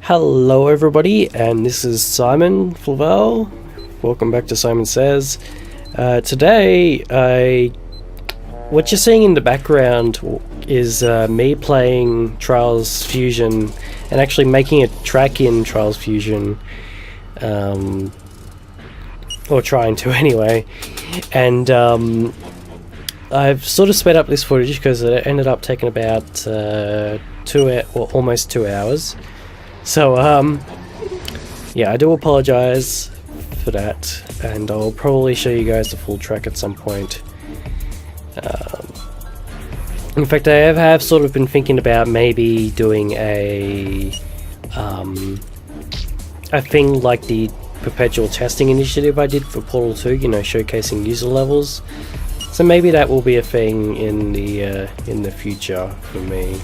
Hello everybody, and this is Simon Flavel. Welcome back to Simon Says. Today, what you're seeing in the background is me playing Trials Fusion and actually making a track in Trials Fusion, or trying to anyway. And I've sort of sped up this footage because it ended up taking about almost 2 hours. So, yeah, I do apologize for that, and I'll probably show you guys the full track at some point. In fact, I have sort of been thinking about maybe doing a thing like the perpetual testing initiative I did for Portal 2, you know, showcasing user levels. So maybe that will be a thing in the future for me.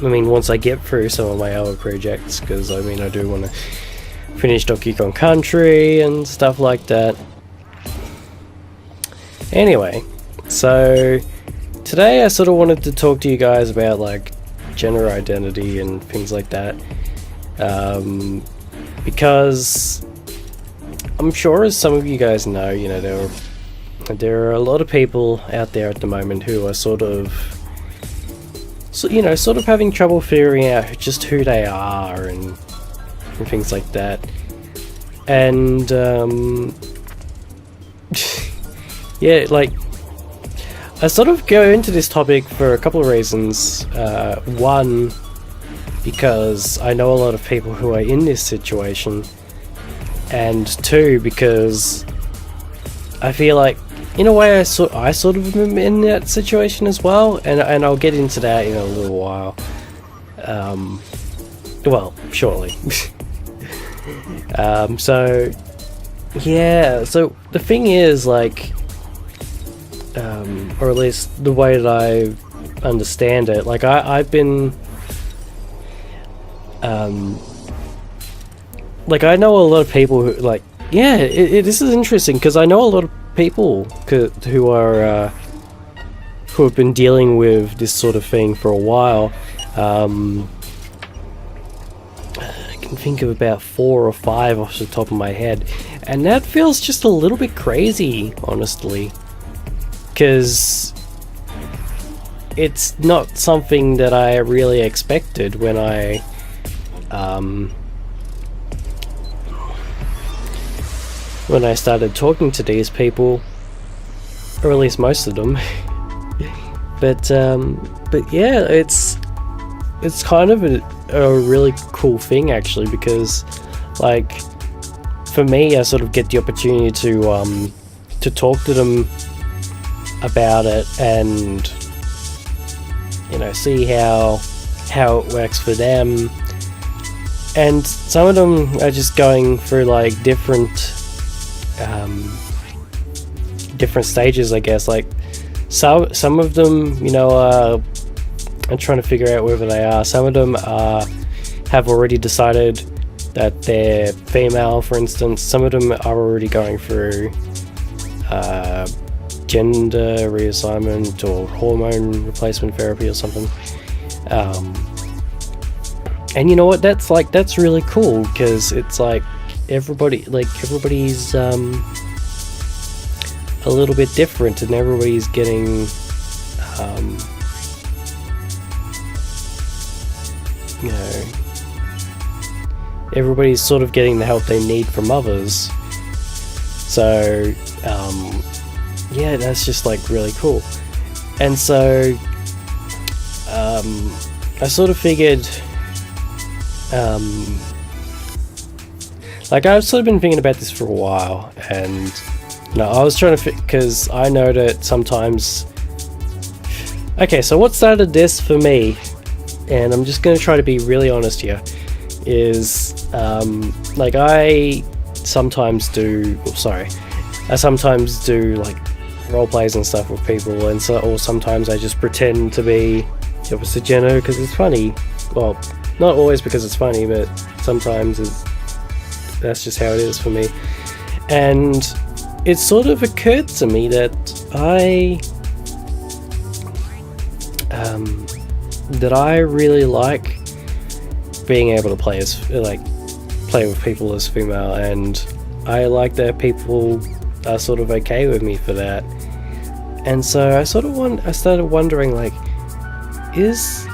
I mean, once I get through some of my other projects, because I mean, I do want to finish Donkey Kong Country and stuff like that. Anyway, so today I sort of wanted to talk to you guys about like gender identity and things like that, because I'm sure, as some of you guys know, you know, there are a lot of people out there at the moment who are sort of having trouble figuring out just who they are and things like that. And yeah, like, I sort of go into this topic for a couple of reasons. One, because I know a lot of people who are in this situation, and two, because I feel like, in a way, I sort of am in that situation as well, and I'll get into that in a little while. Well, shortly. So yeah, so the thing is, like, or at least the way that I understand it, like, I've been, like, I know a lot of people who, like, yeah, this is interesting, because I know a lot of people who have been dealing with this sort of thing for a while. I can think of about 4 or 5 off the top of my head, and that feels just a little bit crazy, honestly, because it's not something that I really expected when I started talking to these people, or at least most of them. but yeah, it's kind of a really cool thing, actually, because, like, for me, I sort of get the opportunity to talk to them about it and, you know, see how it works for them. And some of them are just going through, like, different stages, I guess. Like, some of them, you know, I'm trying to figure out whether they are. Some of them have already decided that they're female, for instance. Some of them are already going through gender reassignment or hormone replacement therapy or something. And you know what? That's really cool, because it's like everybody's a little bit different, and everybody's getting you know, everybody's sort of getting the help they need from others. So yeah, that's just, like, really cool. And so I sort of figured, like, I've sort of been thinking about this for a while, and, you know, I was trying to because I know that sometimes. Okay, so what started this for me, and I'm just going to try to be really honest here, is like, I sometimes do like role plays and stuff with people, and or sometimes I just pretend to be the opposite gender because it's funny. Well, not always because it's funny, but sometimes that's just how it is for me. And it sort of occurred to me that I really like just being able to play with people as female, and I like that people are sort of okay with me for that. And so I started wondering, like, does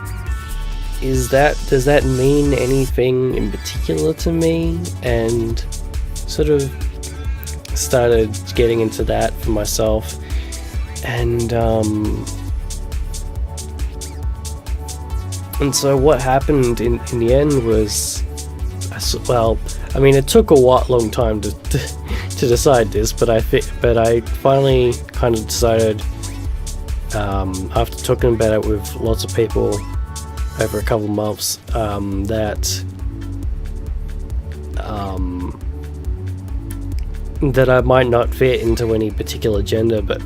that mean anything in particular to me? And sort of started getting into that for myself. And so what happened in the end was, it took a long time to decide this, but I finally kind of decided, after talking about it with lots of people over a couple of months, that I might not fit into any particular gender, but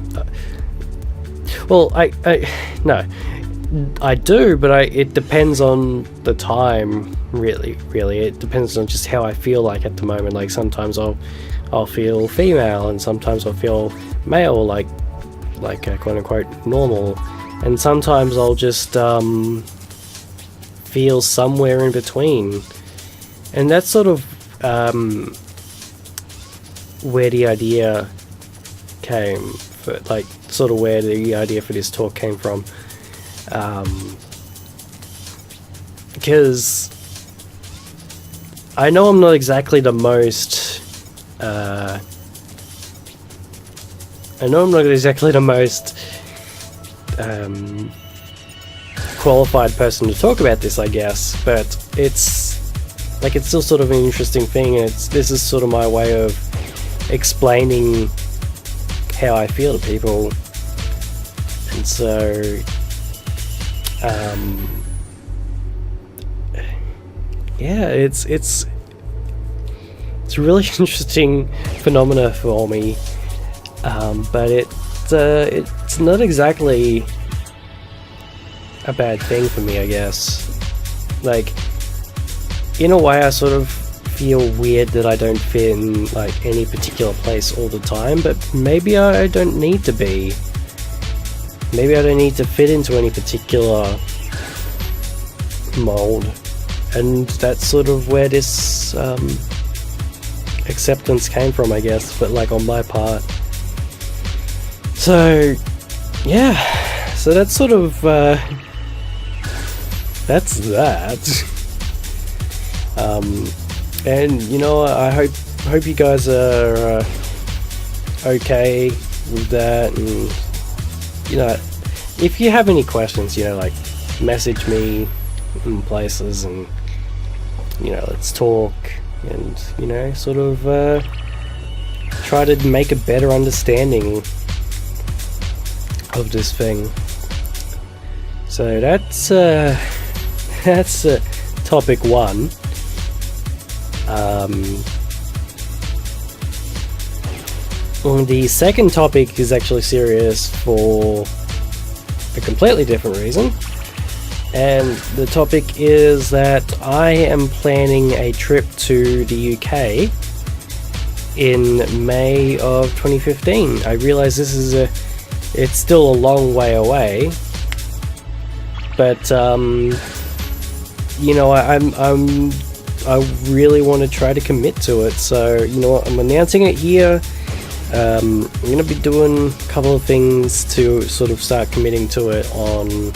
I do, but it depends on the time, really. It depends on just how I feel like at the moment. Like, sometimes I'll feel female, and sometimes I'll feel male, like quote unquote normal, and sometimes I'll just feel somewhere in between. And that's sort of where the idea came for, like, sort of where the idea for this talk came from. Because I know I'm not exactly the most qualified person to talk about this, I guess, but it's still sort of an interesting thing, and this is sort of my way of explaining how I feel to people. And so it's a really interesting phenomena for me, but it's not exactly a bad thing for me, I guess. Like, in a way, I sort of feel weird that I don't fit in, like, any particular place all the time, but maybe I don't need to be. Maybe I don't need to fit into any particular mold, and that's sort of where this acceptance came from, I guess, but like on my part. So yeah, so that's sort of that's that. And you know, I hope you guys are okay with that, and you know, if you have any questions, you know, like, message me in places, and you know, let's talk, and you know, sort of try to make a better understanding of this thing. So that's topic one. The second topic is actually serious for a completely different reason, and the topic is that I am planning a trip to the UK in May of 2015. I realize it's still a long way away, but you know, I really want to try to commit to it. So you know what, I'm announcing it here. I'm going to be doing a couple of things to sort of start committing to it on,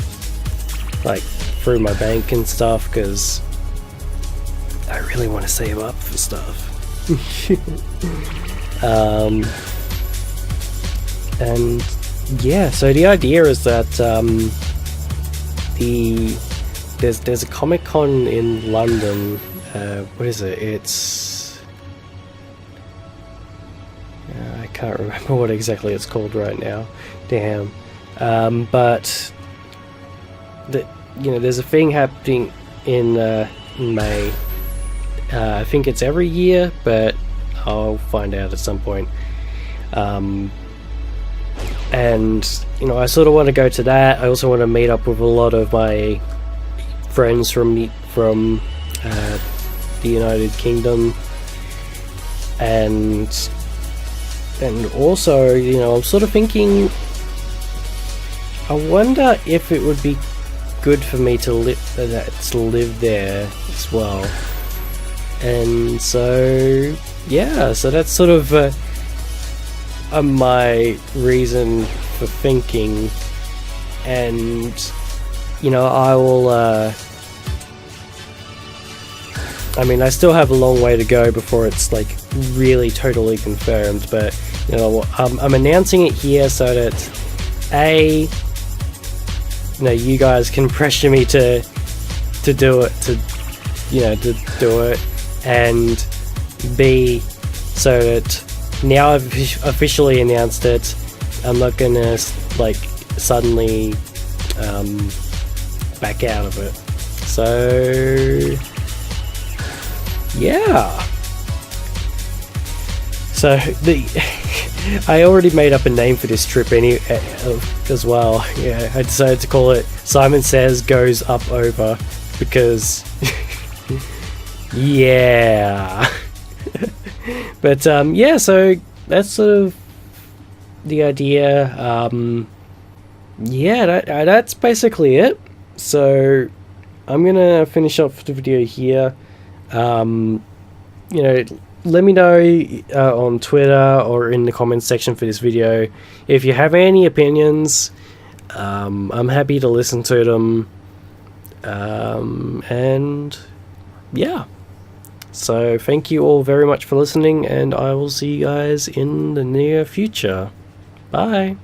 like, through my bank and stuff, because I really want to save up for stuff. And yeah, so the idea is that there's a Comic-Con in London. What is it? I can't remember what exactly it's called right now. Damn. But you know, there's a thing happening in May. I think it's every year, but I'll find out at some point. And you know, I sort of want to go to that. I also want to meet up with a lot of my friends from the United Kingdom, and also, you know, I'm sort of thinking, I wonder if it would be good for me to live there as well. And so yeah, so that's sort of my reason for thinking. And you know, I will I mean, I still have a long way to go before it's like really totally confirmed, but you know, I'm announcing it here so that you know, you guys can pressure me to do it, to do it, and B, so that now I've officially announced it, I'm not gonna like suddenly back out of it. So yeah. So I already made up a name for this trip as well. Yeah, I decided to call it Simon Says Goes Up Over, because yeah. But yeah, so that's sort of the idea. Yeah, that's basically it. So I'm gonna finish up the video here. You know, let me know on Twitter or in the comments section for this video if you have any opinions. I'm happy to listen to them. And yeah, so thank you all very much for listening, and I will see you guys in the near future. Bye.